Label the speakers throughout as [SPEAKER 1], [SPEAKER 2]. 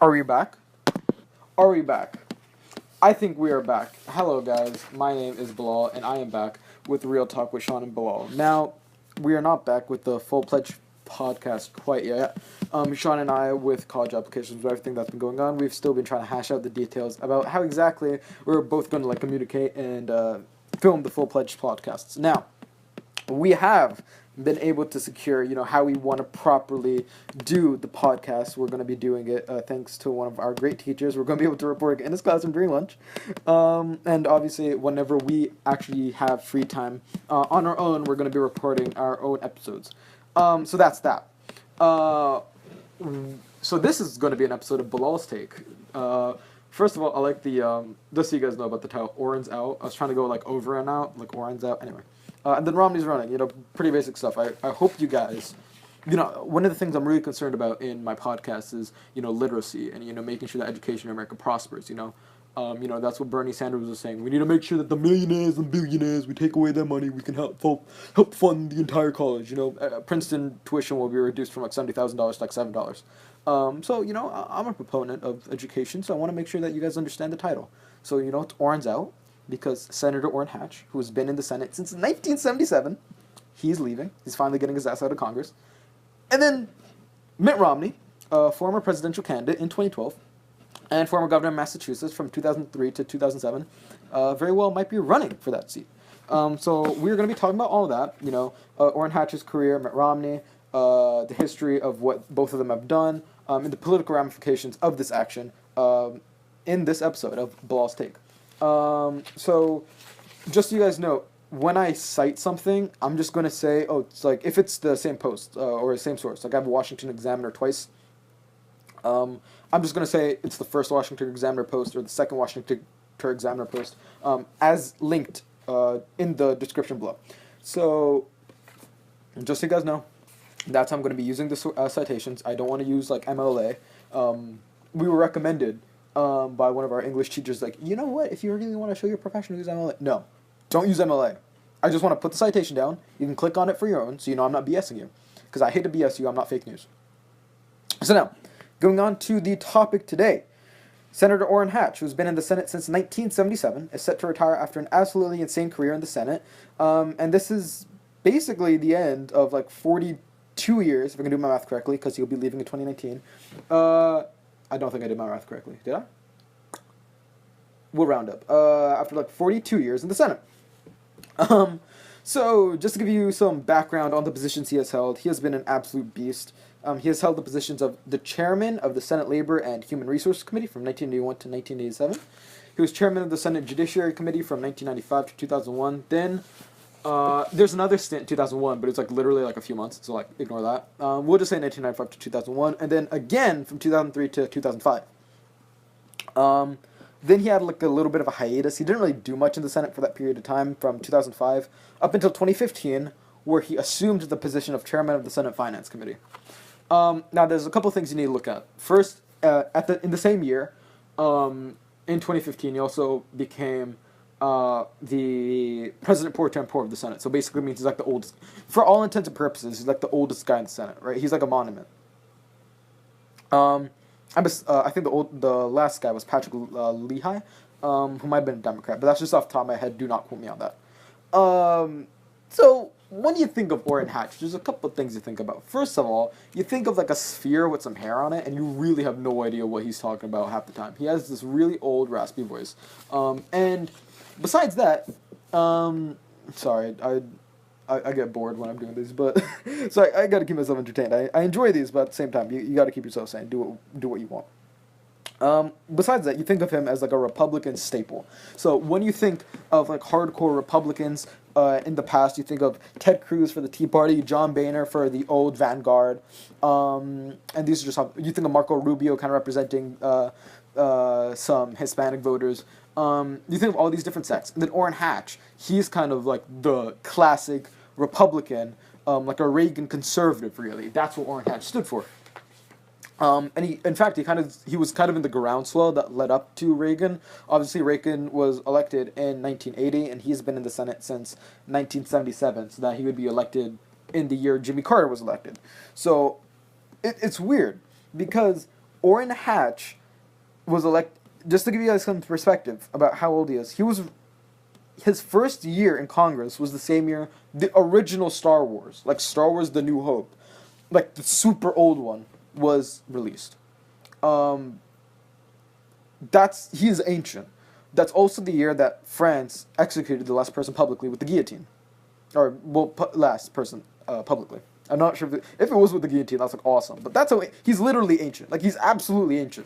[SPEAKER 1] Are we back? Are we back? I think we are back. Hello, guys. My name is Bilal, and I am back with Real Talk with Shan and Bilal. Now, we are not back with the Full Pledge podcast quite yet. Sean and I, with college applications, with everything that's been going on, we've still been trying to hash out the details about how exactly we're both going to communicate and film the Full Pledge podcasts. Now, we have been able to secure, how we want to properly do the podcast. We're going to be doing it thanks to one of our great teachers. We're going to be able to report in his classroom during lunch. And obviously, whenever we actually have free time on our own, we're going to be recording our own episodes. So that's that. So this is going to be an episode of Bilal's Take. First of all, I like the, just so you guys know about the title, Orrin's Out. I was trying to go over and out, Orrin's Out, anyway. And then Romney's running, pretty basic stuff. I hope you guys, one of the things I'm really concerned about in my podcast is, literacy and, making sure that education in America prospers, that's what Bernie Sanders was saying. We need to make sure that the millionaires and billionaires, we take away their money, we can help fund the entire college, Princeton tuition will be reduced from $70,000 to $7. So, I'm a proponent of education, so I want to make sure that you guys understand the title. So, it's Orrin's Out. Because Senator Orrin Hatch, who has been in the Senate since 1977, he's leaving. He's finally getting his ass out of Congress. And then Mitt Romney, former presidential candidate in 2012, and former governor of Massachusetts from 2003 to 2007, very well might be running for that seat. So we're going to be talking about all of that. Orrin Hatch's career, Mitt Romney, the history of what both of them have done, and the political ramifications of this action in this episode of Bilal's Take. So, just so you guys know, when I cite something, I'm just going to say, it's if it's the same post, or the same source, I have a Washington Examiner twice, I'm just going to say it's the first Washington Examiner post, or the second Washington Examiner post, as linked, in the description below. So, just so you guys know, that's how I'm going to be using the citations. I don't want to use, MLA. We were recommended by one of our English teachers, you know what, if you really want to show your profession, use MLA. No, don't use MLA. I just want to put the citation down. You can click on it for your own, so I'm not BSing you. Because I hate to BS you, I'm not fake news. So now, going on to the topic today. Senator Orrin Hatch, who's been in the Senate since 1977, is set to retire after an absolutely insane career in the Senate. And this is basically the end of 42 years, if I can do my math correctly, because he'll be leaving in 2019. I don't think I did my math correctly. Did I? We'll round up. After 42 years in the Senate. So, just to give you some background on the positions he has held, he has been an absolute beast. He has held the positions of the chairman of the Senate Labor and Human Resources Committee from 1981 to 1987. He was chairman of the Senate Judiciary Committee from 1995 to 2001. Then, there's another stint in 2001, but it's literally a few months, so ignore that. We'll just say 1995 to 2001, and then again from 2003 to 2005. Then he had a little bit of a hiatus. He didn't really do much in the Senate for that period of time, from 2005 up until 2015, where he assumed the position of chairman of the Senate Finance Committee. Now there's a couple things you need to look at. First, in the same year, in 2015, he also became the president pro tempore of the Senate. So basically means he's the oldest. For all intents and purposes, he's the oldest guy in the Senate, right? He's a monument. I think the last guy was Patrick Leahy, who might have been a Democrat, but that's just off the top of my head. Do not quote me on that. So when you think of Orrin Hatch, there's a couple of things you think about. First of all, you think of a sphere with some hair on it, and you really have no idea what he's talking about half the time. He has this really old, raspy voice. And besides that, sorry, I get bored when I'm doing these, but so I got to keep myself entertained. I enjoy these, but at the same time, you got to keep yourself sane. Do what you want. Besides that, you think of him as a Republican staple. So when you think of hardcore Republicans in the past, you think of Ted Cruz for the Tea Party, John Boehner for the old Vanguard, and these are just you think of Marco Rubio kind of representing some Hispanic voters. You think of all these different sects, and then Orrin Hatch, he's kind of the classic Republican, a Reagan conservative, really. That's what Orrin Hatch stood for. And he was kind of in the groundswell that led up to Reagan. Obviously, Reagan was elected in 1980, and he's been in the Senate since 1977, so that he would be elected in the year Jimmy Carter was elected. So, it's weird, because Orrin Hatch was elected. Just to give you guys some perspective about how old he is, his first year in Congress was the same year the original Star Wars, like Star Wars: The New Hope, like the super old one, was released. Um, he is ancient. That's also the year that France executed the last person publicly with the guillotine, or well, last person publicly. I'm not sure if it was with the guillotine. That's like awesome, but that's how he's literally ancient. Like he's absolutely ancient.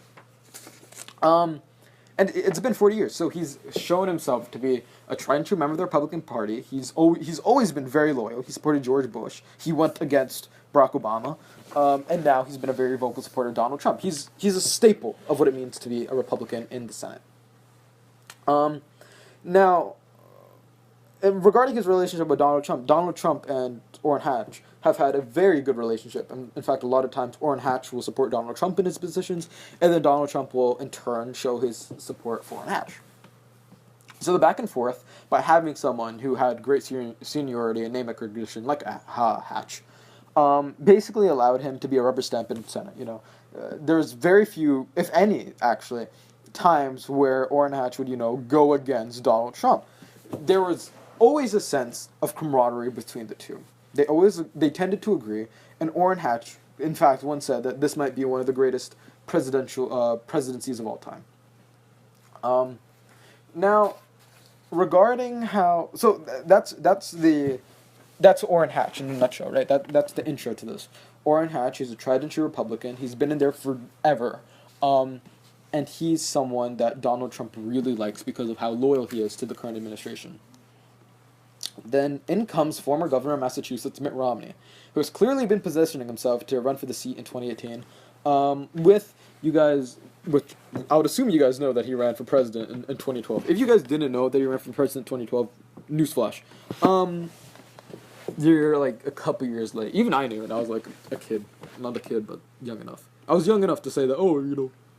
[SPEAKER 1] And it's been 40 years, so he's shown himself to be a tried and true member of the Republican Party. He's always been very loyal. He supported George Bush. He went against Barack Obama, and now he's been a very vocal supporter of Donald Trump. He's a staple of what it means to be a Republican in the Senate. Now, regarding his relationship with Donald Trump and Orrin Hatch have had a very good relationship. And in fact, a lot of times Orrin Hatch will support Donald Trump in his positions, and then Donald Trump will, in turn, show his support for Orrin Hatch. So the back and forth, by having someone who had great seniority and name recognition, like Hatch, basically allowed him to be a rubber stamp in the Senate. There's very few, if any, actually, times where Orrin Hatch would, go against Donald Trump. There was always a sense of camaraderie between the two. They tended to agree, and Orrin Hatch, in fact, once said that this might be one of the greatest presidencies of all time. Now, regarding how that's Orrin Hatch in a nutshell, right? That's the intro to this. Orrin Hatch is a tried and true Republican. He's been in there forever, and he's someone that Donald Trump really likes because of how loyal he is to the current administration. Then in comes former governor of Massachusetts, Mitt Romney, who has clearly been positioning himself to run for the seat in 2018. I would assume you guys know that he ran for president in 2012. If you guys didn't know that he ran for president in 2012, newsflash. You're like a couple years late. Even I knew it. I was like a kid. Not a kid, but young enough. I was young enough to say that,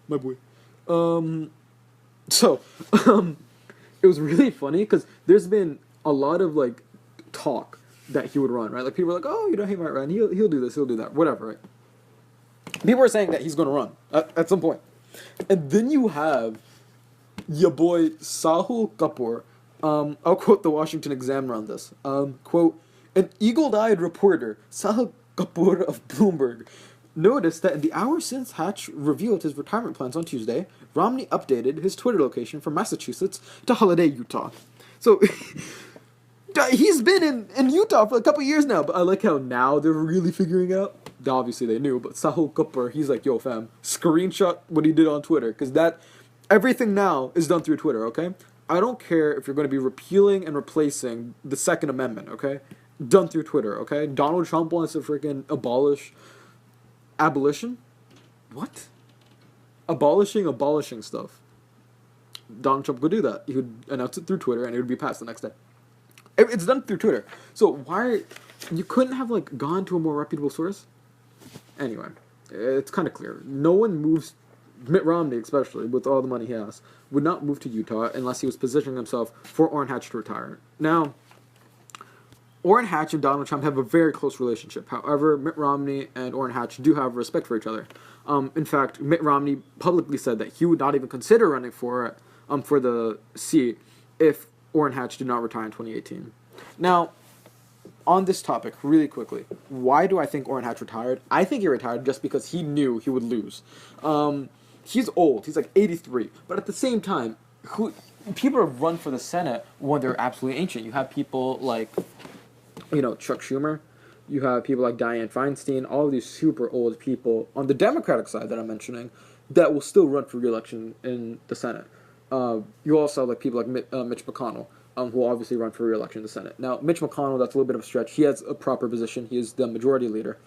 [SPEAKER 1] my boy. It was really funny because there's been a lot of like talk that he would run, right? Like people are like, he might run. He'll do this. He'll do that. Whatever, right? People are saying that he's going to run at some point, and then you have your boy Sahul Kapoor. I'll quote the Washington Examiner on this. Quote: "An eagle-eyed reporter, Sahul Kapoor of Bloomberg, noticed that in the hours since Hatch revealed his retirement plans on Tuesday, Romney updated his Twitter location from Massachusetts to Holiday, Utah." So he's been in Utah for a couple years now, but I like how now they're really figuring out. Obviously they knew, but Sahul Kapoor, he's like, yo fam, screenshot what he did on Twitter, because everything now is done through Twitter, okay? I don't care if you're going to be repealing and replacing the Second Amendment, okay? Done through Twitter, okay? Donald Trump wants to freaking abolition? What? Abolishing stuff. Donald Trump could do that. He would announce it through Twitter, and it would be passed the next day. It's done through Twitter. So why you couldn't have like gone to a more reputable source? Anyway, it's kind of clear. No one moves. Mitt Romney, especially with all the money he has, would not move to Utah unless he was positioning himself for Orrin Hatch to retire. Now, Orrin Hatch and Donald Trump have a very close relationship. However, Mitt Romney and Orrin Hatch do have respect for each other. In fact, Mitt Romney publicly said that he would not even consider running for the seat if Orrin Hatch did not retire in 2018. Now, on this topic, really quickly, why do I think Orrin Hatch retired? I think he retired just because he knew he would lose. He's old. He's like 83. But at the same time, people have run for the Senate when they're absolutely ancient. You have people like, Chuck Schumer. You have people like Dianne Feinstein. All of these super old people on the Democratic side that I'm mentioning that will still run for re-election in the Senate. You also have like people like Mitch McConnell, who will obviously run for re-election in the Senate. Now, Mitch McConnell, that's a little bit of a stretch. He has a proper position. He is the majority leader.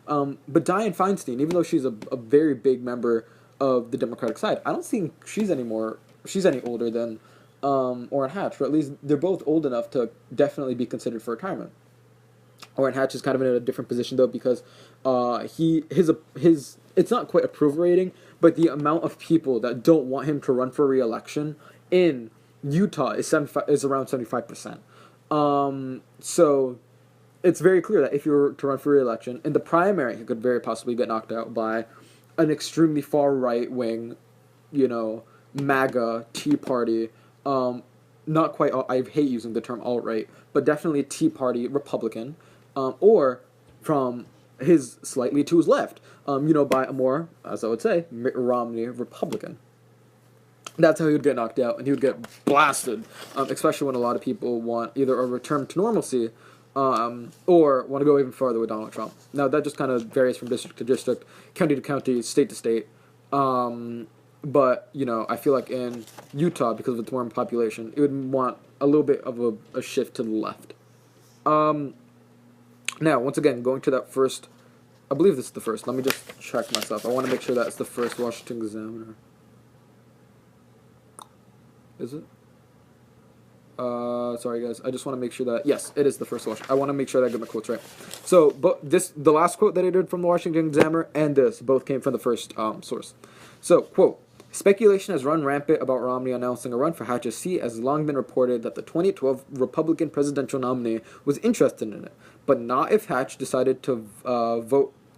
[SPEAKER 1] But Dianne Feinstein, even though she's a very big member of the Democratic side, I don't think she's any older than Orrin Hatch. Or at least they're both old enough to definitely be considered for retirement. Orrin Hatch is kind of in a different position though because his it's not quite approval rating, but the amount of people that don't want him to run for re-election in Utah is around 75%. So it's very clear that if you were to run for re-election in the primary, he could very possibly get knocked out by an extremely far right wing, MAGA Tea Party, not quite. I hate using the term alt right, but definitely Tea Party Republican, or from his slightly to his left, by a more, as I would say, Mitt Romney Republican. That's how he would get knocked out, and he would get blasted, especially when a lot of people want either a return to normalcy, or want to go even further with Donald Trump. Now, that just kind of varies from district to district, county to county, state to state. But, I feel like in Utah, because of its warm population, it would want a little bit of a shift to the left. Now, once again, going to that first, I believe this is the first. Let me just check myself. I want to make sure that's the first Washington Examiner. Is it? Sorry guys, I just want to make sure that, yes, it is the first Washington. I want to make sure that I get my quotes right. So, but the last quote that I did from the Washington Examiner and this both came from the first source. So, quote, speculation has run rampant about Romney announcing a run for Hatch's seat, as has long been reported that the 2012 Republican presidential nominee was interested in it, but not if Hatch decided to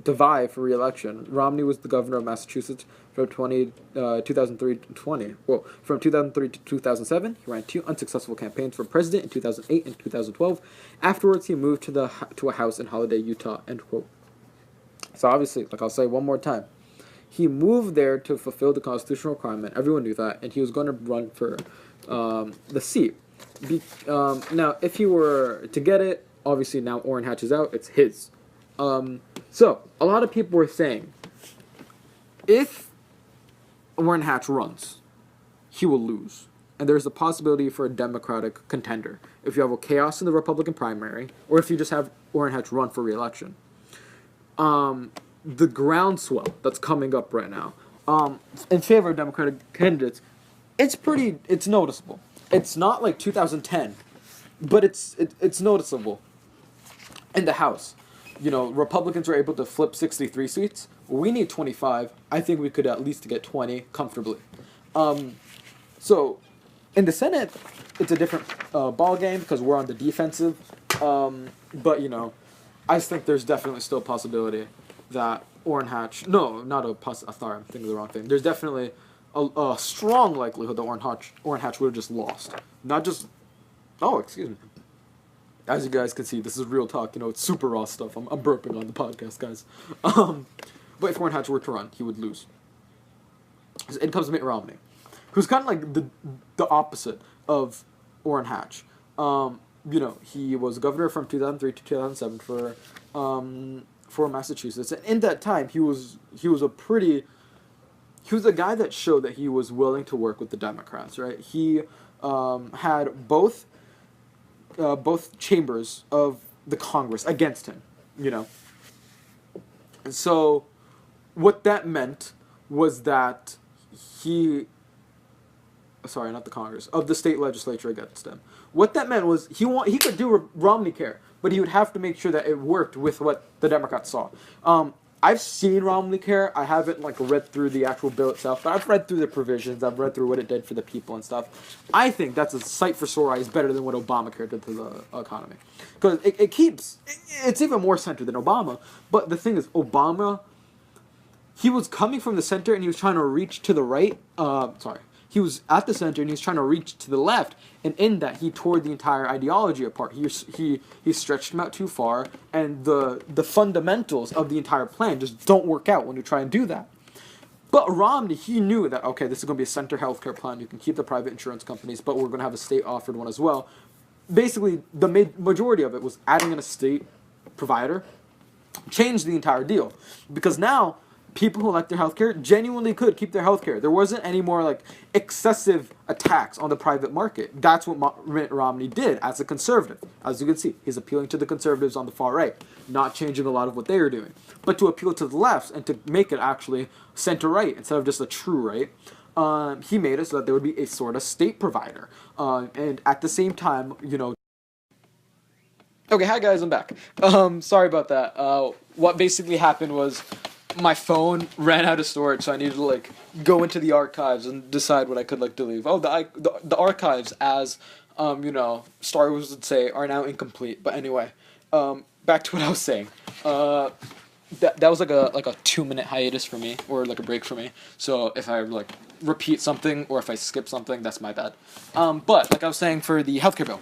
[SPEAKER 1] vie for re-election. Romney was the governor of Massachusetts from 2003 to 20. Well, from 2003 to 2007, he ran 2 unsuccessful campaigns for president in 2008 and 2012. Afterwards, he moved to a house in Holiday, Utah. End quote. So obviously, like I'll say one more time, he moved there to fulfill the constitutional requirement. Everyone knew that, and he was going to run for the seat. Now, if he were to get it, obviously now Orrin Hatch is out. It's his. So a lot of people were saying, if Orrin Hatch runs, he will lose. And there's a possibility for a Democratic contender. If you have a chaos in the Republican primary, or if you just have Orrin Hatch run for re-election. The groundswell that's coming up right now, in favor of Democratic candidates, it's noticeable. It's not like 2010, but it's noticeable. In the House, Republicans were able to flip 63 seats. We need 25. I think we could at least get 20 comfortably. So, in the Senate, it's a different ball game because we're on the defensive. But I just think there's definitely still a possibility that Orrin Hatch. No, not sorry, I'm thinking of the wrong thing. There's definitely a strong likelihood that Orrin Hatch would have just lost. Not just. Oh, excuse me. As you guys can see, this is real talk. It's super raw stuff. I'm burping on the podcast, guys. But if Orrin Hatch were to run, he would lose. It comes to Mitt Romney, who's kind of like the opposite of Orrin Hatch. He was governor from 2003 to 2007 for Massachusetts, and in that time, he was a guy that showed that he was willing to work with the Democrats. Right? He had both chambers of the Congress against him, And so what that meant was that not the Congress, of the state legislature against him. What that meant was he could do Romney care, but he would have to make sure that it worked with what the Democrats saw. I've seen Romney care. I haven't read through the actual bill itself, but I've read through the provisions. I've read through what it did for the people and stuff. I think that's a sight for sore eyes better than what Obamacare did to the economy, because it's even more centered than Obama. But the thing is, Obama, he was coming from the center and he was trying to reach to the right. He was at the center and he was trying to reach to the left, and in that he tore the entire ideology apart. He stretched him out too far, and the fundamentals of the entire plan just don't work out when you try and do that. But Romney, he knew that, okay, this is going to be a center healthcare plan. You can keep the private insurance companies, but we're going to have a state-offered one as well. Basically, the majority of it was adding in a state provider, changed the entire deal, because now people who like their healthcare genuinely could keep their healthcare. There wasn't any more excessive attacks on the private market. That's what Mitt Romney did as a conservative. As you can see, he's appealing to the conservatives on the far right, not changing a lot of what they were doing, but to appeal to the left and to make it actually center right instead of just a true right. He made it so that there would be a sort of state provider, and at the same time, Okay, hi guys, I'm back. Sorry about that. What basically happened was, my phone ran out of storage, so I needed to go into the archives and decide what I could delete. Oh, the archives, as Star Wars would say, are now incomplete. But anyway, back to what I was saying. that was like a 2 minute hiatus for me, or like a break for me. So if I like repeat something or if I skip something, that's my bad. But like I was saying, for the healthcare bill,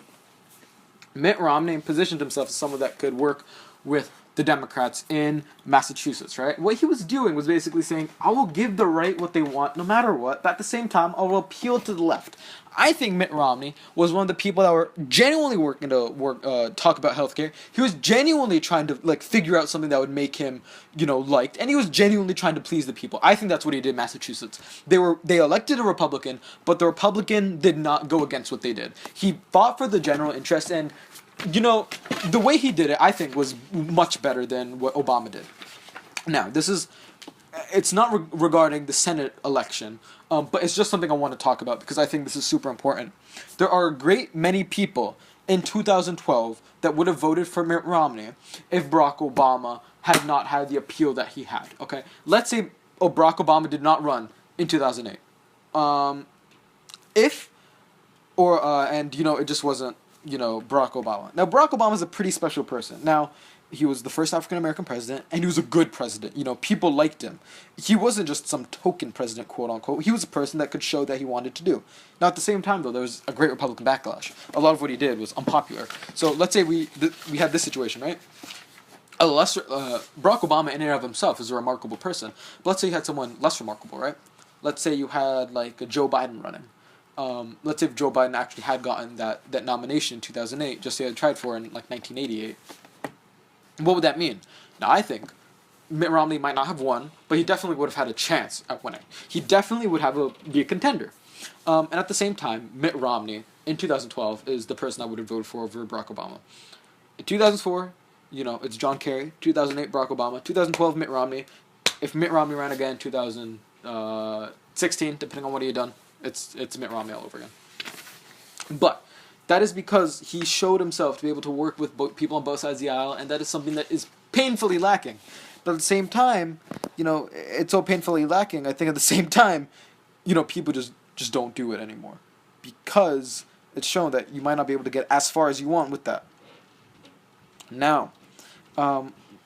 [SPEAKER 1] Mitt Romney positioned himself as someone that could work with the Democrats in Massachusetts, right? What he was doing was basically saying, I will give the right what they want no matter what, but at the same time, I will appeal to the left. I think Mitt Romney was one of the people that were genuinely working to talk about healthcare. He was genuinely trying to like figure out something that would make him, liked, and he was genuinely trying to please the people. I think that's what he did in Massachusetts. They elected a Republican, but the Republican did not go against what they did. He fought for the general interest, and the way he did it, I think, was much better than what Obama did. Now, it's not regarding the Senate election, but it's just something I want to talk about because I think this is super important. There are a great many people in 2012 that would have voted for Mitt Romney if Barack Obama had not had the appeal that he had. Okay, let's say Barack Obama did not run in 2008. It just wasn't Barack Obama. Now, Barack Obama is a pretty special person. Now, he was the first African American president, and he was a good president. People liked him. He wasn't just some token president, quote unquote. He was a person that could show that he wanted to do. Now, at the same time, though, there was a great Republican backlash. A lot of what he did was unpopular. So let's say we had this situation, right? Barack Obama in and of himself is a remarkable person. But let's say you had someone less remarkable, right? Let's say you had like a Joe Biden running. Let's say if Joe Biden actually had gotten that nomination in 2008, just say he had tried for in like 1988, what would that mean? Now, I think Mitt Romney might not have won, but he definitely would have had a chance at winning. He definitely would be a contender. And at the same time, Mitt Romney in 2012 is the person I would have voted for over Barack Obama. In 2004, it's John Kerry. 2008, Barack Obama. 2012, Mitt Romney. If Mitt Romney ran again in 2016, depending on what he had done, it's Mitt Romney all over again. But that is because he showed himself to be able to work with people on both sides of the aisle, and that is something that is painfully lacking. But at the same time, it's so painfully lacking, I think at the same time, people just don't do it anymore. Because it's shown that you might not be able to get as far as you want with that. Now,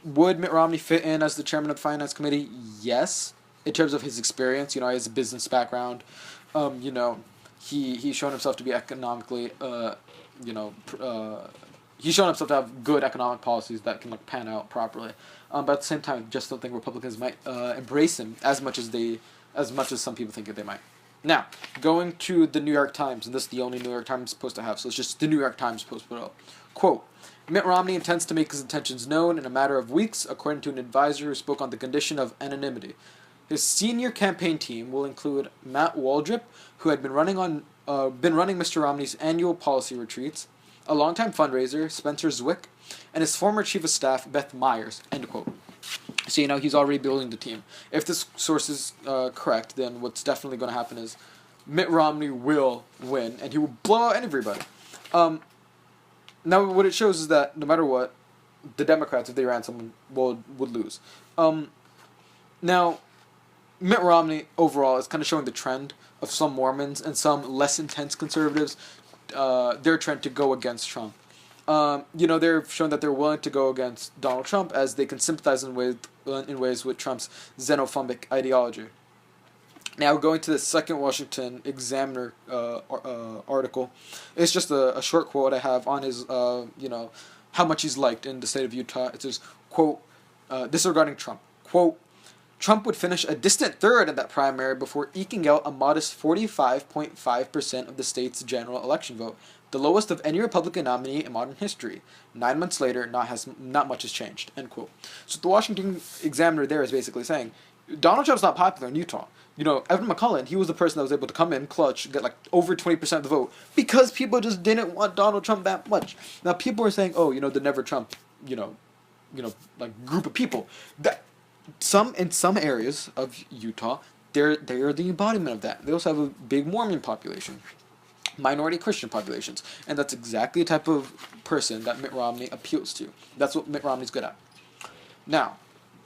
[SPEAKER 1] would Mitt Romney fit in as the chairman of the Finance Committee? Yes, in terms of his experience. He has a business background. He's shown himself to be economically, he's shown himself to have good economic policies that can pan out properly. But at the same time, just don't think Republicans might embrace him as much as some people think that they might. Now, going to the New York Times, and this is the only New York Times post I have, so it's just the New York Times post put up. Quote, Mitt Romney intends to make his intentions known in a matter of weeks, according to an advisor who spoke on the condition of anonymity. His senior campaign team will include Matt Waldrop, who had been running Mr. Romney's annual policy retreats, a longtime fundraiser, Spencer Zwick, and his former chief of staff, Beth Myers, end quote. So, he's already building the team. If this source is correct, then what's definitely going to happen is Mitt Romney will win, and he will blow out everybody. Now, what it shows is that no matter what, the Democrats, if they ran someone, would lose. Now, Mitt Romney, overall, is kind of showing the trend of some Mormons and some less intense conservatives, their trend to go against Trump. They're showing that they're willing to go against Donald Trump as they can sympathize in ways with Trump's xenophobic ideology. Now, going to the second Washington Examiner article, it's just a short quote I have on his, how much he's liked in the state of Utah. It says, quote, this is regarding Trump, quote, Trump would finish a distant third in that primary before eking out a modest 45.5% of the state's general election vote, the lowest of any Republican nominee in modern history. 9 months later, not much has changed, end quote. So the Washington Examiner there is basically saying, Donald Trump's not popular in Utah. Evan McCullen, he was the person that was able to come in clutch, get over 20% of the vote, because people just didn't want Donald Trump that much. Now, people are saying, the Never Trump, group of people. In some areas of Utah, they're the embodiment of that. They also have a big Mormon population, minority Christian populations, and that's exactly the type of person that Mitt Romney appeals to. That's what Mitt Romney's good at. Now,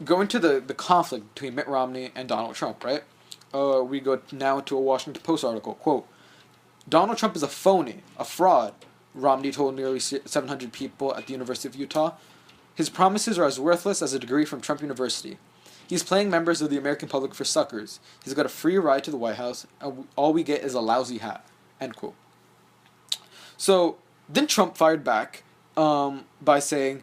[SPEAKER 1] going to the conflict between Mitt Romney and Donald Trump, right? We go now to a Washington Post article, quote, Donald Trump is a phony, a fraud, Romney told nearly 700 people at the University of Utah. His promises are as worthless as a degree from Trump University. He's playing members of the American public for suckers. He's got a free ride to the White House, and all we get is a lousy hat. End quote. So then Trump fired back by saying,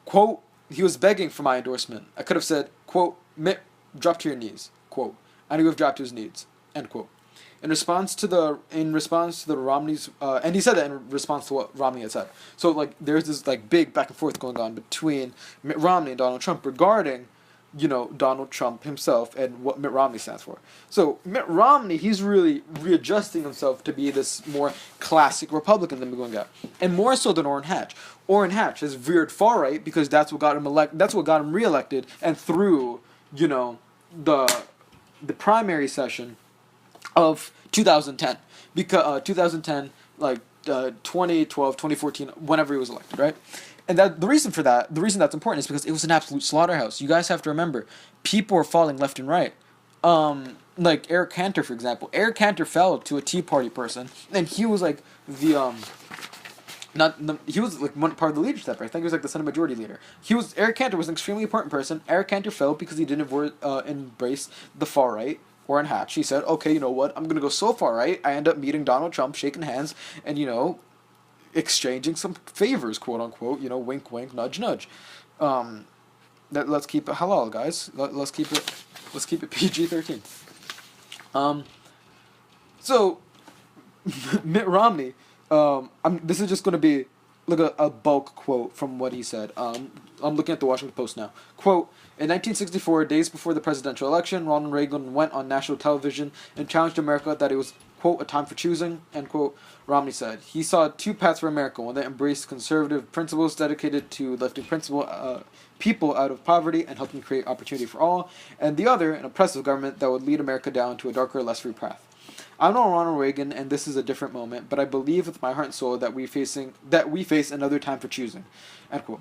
[SPEAKER 1] quote, he was begging for my endorsement. I could have said, quote, Mitt, drop to your knees, quote, and he would have dropped to his knees, end quote. In response to the Romney's, and he said that in response to what Romney had said. So like there's this like big back and forth going on between Mitt Romney and Donald Trump regarding, Donald Trump himself and what Mitt Romney stands for. So Mitt Romney, he's really readjusting himself to be this more classic Republican than we're going to get, and more so than Orrin Hatch. Orrin Hatch has veered far right because that's what got him That's what got him reelected, and through the primary session of 2010, because 2010, like 2012, 2014, whenever he was elected, right? And the reason that's important is because it was an absolute slaughterhouse. You guys have to remember, people are falling left and right. Like Eric Cantor, for example. Eric Cantor fell to a Tea Party person, and he was like he was like one part of the leadership. I think he was like the Senate Majority Leader. Eric Cantor was an extremely important person. Eric Cantor fell because he didn't embrace the far right. Orrin Hatch. He said, okay, you know what? I'm gonna go so far right. I end up meeting Donald Trump, shaking hands, and exchanging some favors, quote unquote. Wink, wink, nudge, nudge. Let's keep it halal, guys. Let's keep it PG-13. So Mitt Romney. This is just going to be like a bulk quote from what he said. I'm looking at the Washington Post now. Quote, in 1964, days before the presidential election, Ronald Reagan went on national television and challenged America that it was, quote, a time for choosing, end quote. Romney said he saw two paths for America, one that embraced conservative principles dedicated to lifting people out of poverty and helping create opportunity for all, and the other, an oppressive government that would lead America down to a darker, less free path. I'm not Ronald Reagan, and this is a different moment, but I believe with my heart and soul that we face another time for choosing, end quote.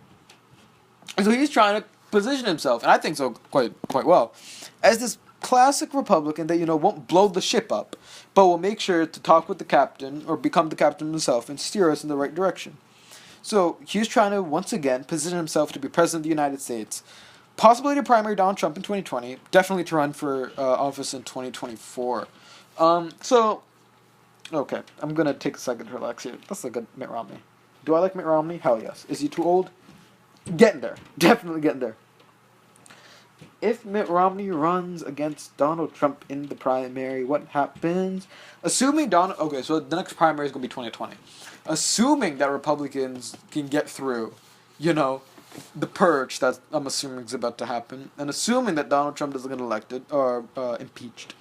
[SPEAKER 1] And so he's trying to position himself, and I think so quite well, as this classic Republican that won't blow the ship up, but will make sure to talk with the captain or become the captain himself and steer us in the right direction. So he's trying to once again position himself to be president of the United States, possibly to primary Donald Trump in 2020, definitely to run for office in 2024. Okay, I'm gonna take a second to relax here. That's a good Mitt Romney. Do I like Mitt Romney? Hell yes. Is he too old? Getting there. Definitely getting there. If Mitt Romney runs against Donald Trump in the primary, what happens? Assuming okay, so the next primary is going to be 2020. Assuming that Republicans can get through, the purge that I'm assuming is about to happen, and assuming that Donald Trump doesn't get elected or impeached,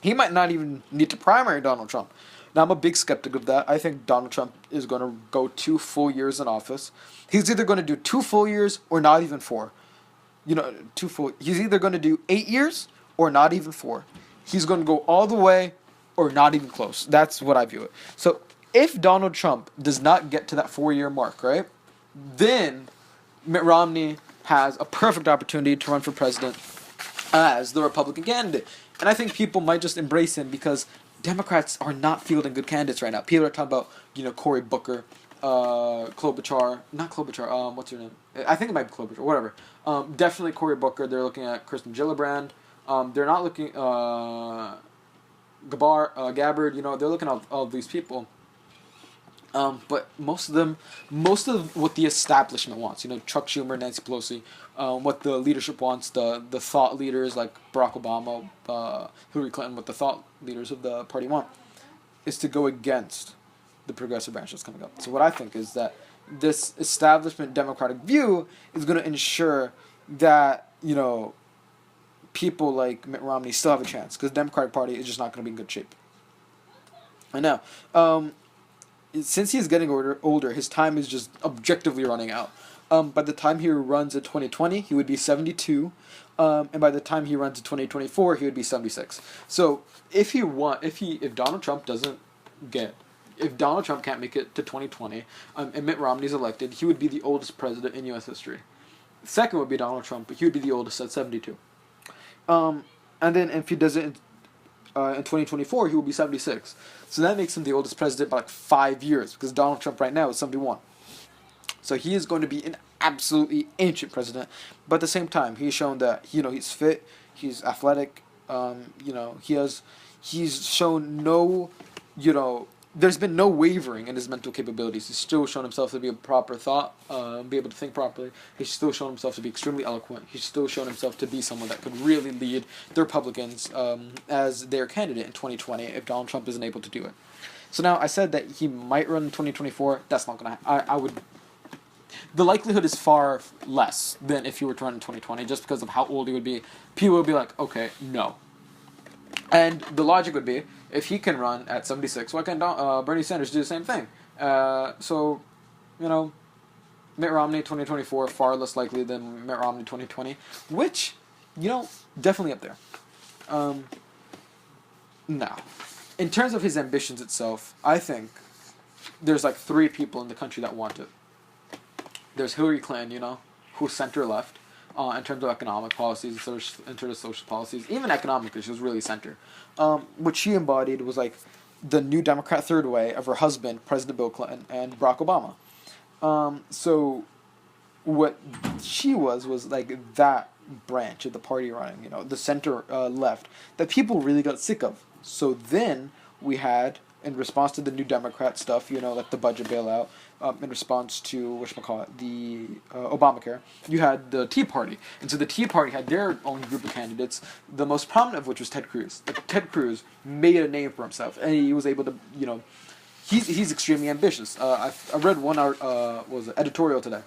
[SPEAKER 1] he might not even need to primary Donald Trump. Now, I'm a big skeptic of that. I think Donald Trump is going to go 2 full years in office. He's either going to do 2 full years or not even 4. He's either going to do 8 years or not even 4. He's going to go all the way or not even close. That's what I view it. So if Donald Trump does not get to that 4-year mark, right, then Mitt Romney has a perfect opportunity to run for president as the Republican candidate. And I think people might just embrace him because Democrats are not fielding good candidates right now. People are talking about, Cory Booker, Klobuchar, not Klobuchar, what's her name? I think it might be Klobuchar, whatever. Definitely Cory Booker. They're looking at Kirsten Gillibrand. They're not looking, Gabbard, they're looking at all these people. But most of what the establishment wants, Chuck Schumer, Nancy Pelosi, what the leadership wants, the thought leaders like Barack Obama, Hillary Clinton, what the thought leaders of the party want, is to go against the progressive branch that's coming up. So what I think is that this establishment Democratic view is going to ensure that, people like Mitt Romney still have a chance, because the Democratic Party is just not going to be in good shape. And now, since he's getting older, his time is just objectively running out. By the time he runs in 2020, he would be 72, and by the time he runs in 2024, he would be 76. So if Donald Trump if Donald Trump can't make it to 2020, and Mitt Romney's elected, he would be the oldest president in U.S. history. Second would be Donald Trump, but he would be the oldest at 72. And then if he does it in 2024, he will be 76. So that makes him the oldest president by 5 years, because Donald Trump right now is 71. So he is going to be an absolutely ancient president. But at the same time, he's shown that he's fit, he's athletic. He's shown no, there's been no wavering in his mental capabilities. He's still shown himself to be a proper thought, be able to think properly. He's still shown himself to be extremely eloquent. He's still shown himself to be someone that could really lead the Republicans as their candidate in 2020 if Donald Trump isn't able to do it. So now I said that he might run in 2024. That's not gonna. I would. The likelihood is far less than if he were to run in 2020, just because of how old he would be. People would be like, okay, no. And the logic would be, if he can run at 76, why can't Bernie Sanders do the same thing? So, Mitt Romney 2024 far less likely than Mitt Romney 2020, which, definitely up there. Now, in terms of his ambitions itself, I think there's like three people in the country that want it. There's Hillary Clinton, who's center left. In terms of economic policies, in terms of social policies, even economically, she was really center. What she embodied was like the New Democrat third way of her husband, President Bill Clinton, and Barack Obama. So what she was like that branch of the party running, the center left, that people really got sick of. So then we had, in response to the New Democrat stuff, like the budget bailout, in response to, the Obamacare, you had the Tea Party. And so the Tea Party had their own group of candidates, the most prominent of which was Ted Cruz. Ted Cruz made a name for himself, and he was able to, he's extremely ambitious. I read one editorial today,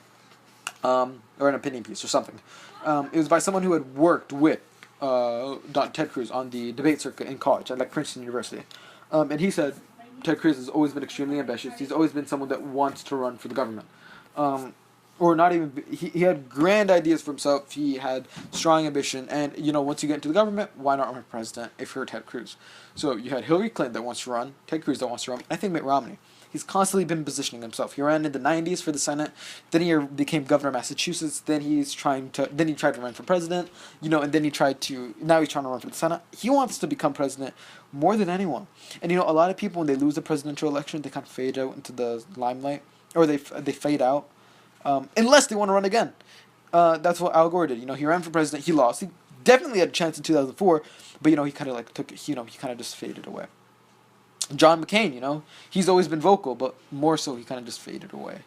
[SPEAKER 1] or an opinion piece or something. It was by someone who had worked with Ted Cruz on the debate circuit in college at Princeton University. And he said Ted Cruz has always been extremely ambitious. He's always been someone that wants to run for the government. Or not even, he had grand ideas for himself. He had strong ambition. And, once you get into the government, why not run for president if you're Ted Cruz? So you had Hillary Clinton that wants to run, Ted Cruz that wants to run, and I think Mitt Romney. He's constantly been positioning himself. He ran in the 90s for the Senate, then he became governor of Massachusetts, then he tried to run for president, and then now he's trying to run for the Senate. He wants to become president more than anyone. And, a lot of people, when they lose the presidential election, they kind of fade out into the limelight, or they fade out, unless they want to run again. That's what Al Gore did. He ran for president, he lost. He definitely had a chance in 2004, but, he kind of he kind of just faded away. John McCain, he's always been vocal, but more so he kind of just faded away.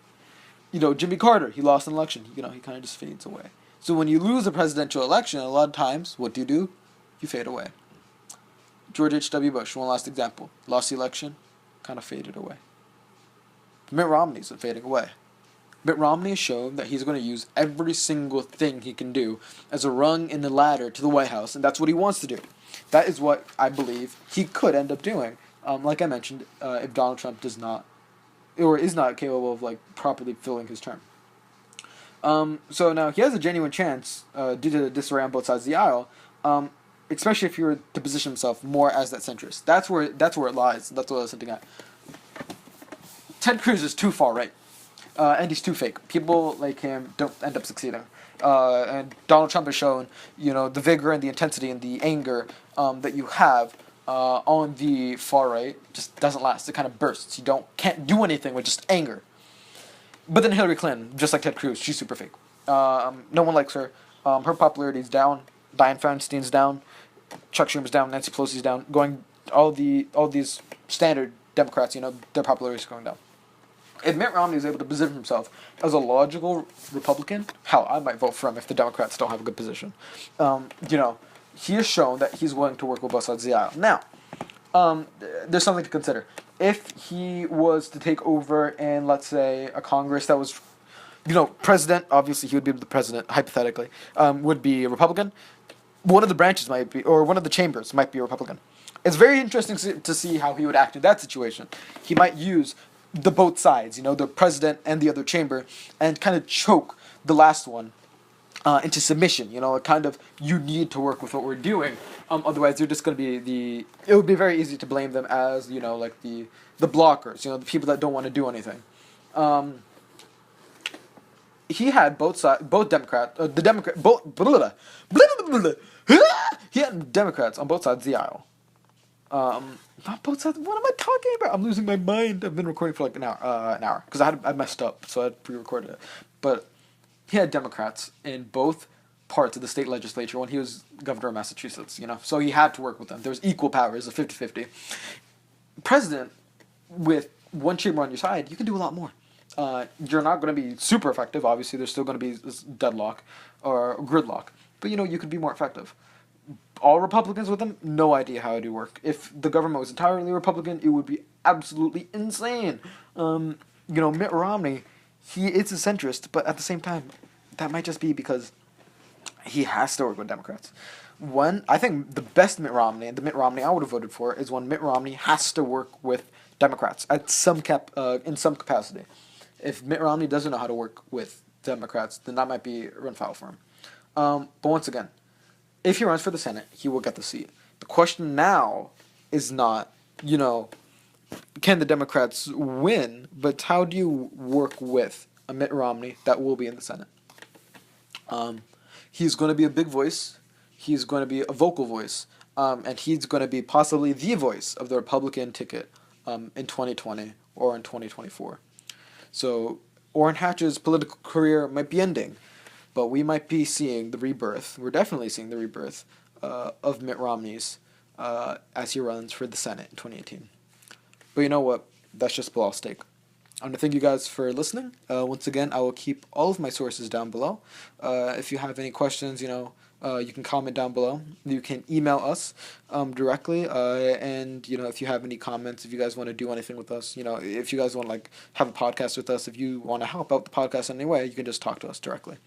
[SPEAKER 1] Jimmy Carter, he lost an election, he kind of just fades away. So when you lose a presidential election, a lot of times, what do? You fade away. George H.W. Bush, one last example, lost the election, kind of faded away. Mitt Romney's fading away. Mitt Romney has shown that he's going to use every single thing he can do as a rung in the ladder to the White House, and that's what he wants to do. That is what I believe he could end up doing. Like I mentioned, if Donald Trump does not, or is not capable of properly filling his term. So now he has a genuine chance due to the disarray on both sides of the aisle, especially if he were to position himself more as that centrist. That's where it lies. That's what I was hinting at. Ted Cruz is too far right, and he's too fake. People like him don't end up succeeding. And Donald Trump has shown, the vigor and the intensity and the anger that you have. On the far right, just doesn't last. It kind of bursts. Can't do anything with just anger. But then Hillary Clinton, just like Ted Cruz, she's super fake. No one likes her. Her popularity is down. Dianne Feinstein's down. Chuck Schumer's down. Nancy Pelosi's down. All these standard Democrats, their popularity is going down. If Mitt Romney is able to position himself as a logical Republican, hell, I might vote for him if the Democrats don't have a good position. He has shown that he's willing to work with both sides of the aisle. Now, there's something to consider. If he was to take over in, let's say, a Congress that was, president, obviously he would be the president, hypothetically, would be a Republican. One of the branches might be, or one of the chambers might be a Republican. It's very interesting to see how he would act in that situation. He might use the both sides, the president and the other chamber, and kind of choke the last one into submission. You need to work with what we're doing. Otherwise, they're just going to be it would be very easy to blame them as, the blockers, the people that don't want to do anything. He had both Democrats, he had Democrats on both sides of the aisle. Not both sides. What am I talking about? I'm losing my mind. I've been recording for an hour, because I messed up, so I had pre-recorded it. But he had Democrats in both parts of the state legislature when he was governor of Massachusetts, so he had to work with them. There was equal powers, a 50-50. President, with one chamber on your side, you can do a lot more. You're not going to be super effective. Obviously, there's still going to be this deadlock or gridlock, but you could be more effective. All Republicans with him, no idea how it would work. If the government was entirely Republican, it would be absolutely insane. Mitt Romney, he is a centrist, but at the same time, that might just be because he has to work with Democrats. I think the best Mitt Romney, the Mitt Romney I would have voted for, is when Mitt Romney has to work with Democrats at in some capacity. If Mitt Romney doesn't know how to work with Democrats, then that might be run foul for him. But once again, if he runs for the Senate, he will get the seat. The question now is not, can the Democrats win, but how do you work with a Mitt Romney that will be in the Senate? He's going to be a big voice. He's going to be a vocal voice. And he's going to be possibly the voice of the Republican ticket in 2020 or in 2024. So Orrin Hatch's political career might be ending, but we might be seeing the rebirth. We're definitely seeing the rebirth of Mitt Romney's as he runs for the Senate in 2018. But you know what? That's just Bilal's take. I want to thank you guys for listening. Once again, I will keep all of my sources down below. If you have any questions, you can comment down below. You can email us directly. And, if you have any comments, if you guys want to do anything with us, if you guys want to, have a podcast with us, if you want to help out the podcast in any way, you can just talk to us directly.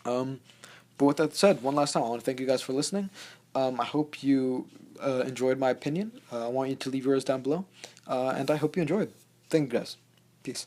[SPEAKER 1] But with that said, one last time, I want to thank you guys for listening. I hope you enjoyed my opinion. I want you to leave yours down below. And I hope you enjoyed. Thank you guys. Peace.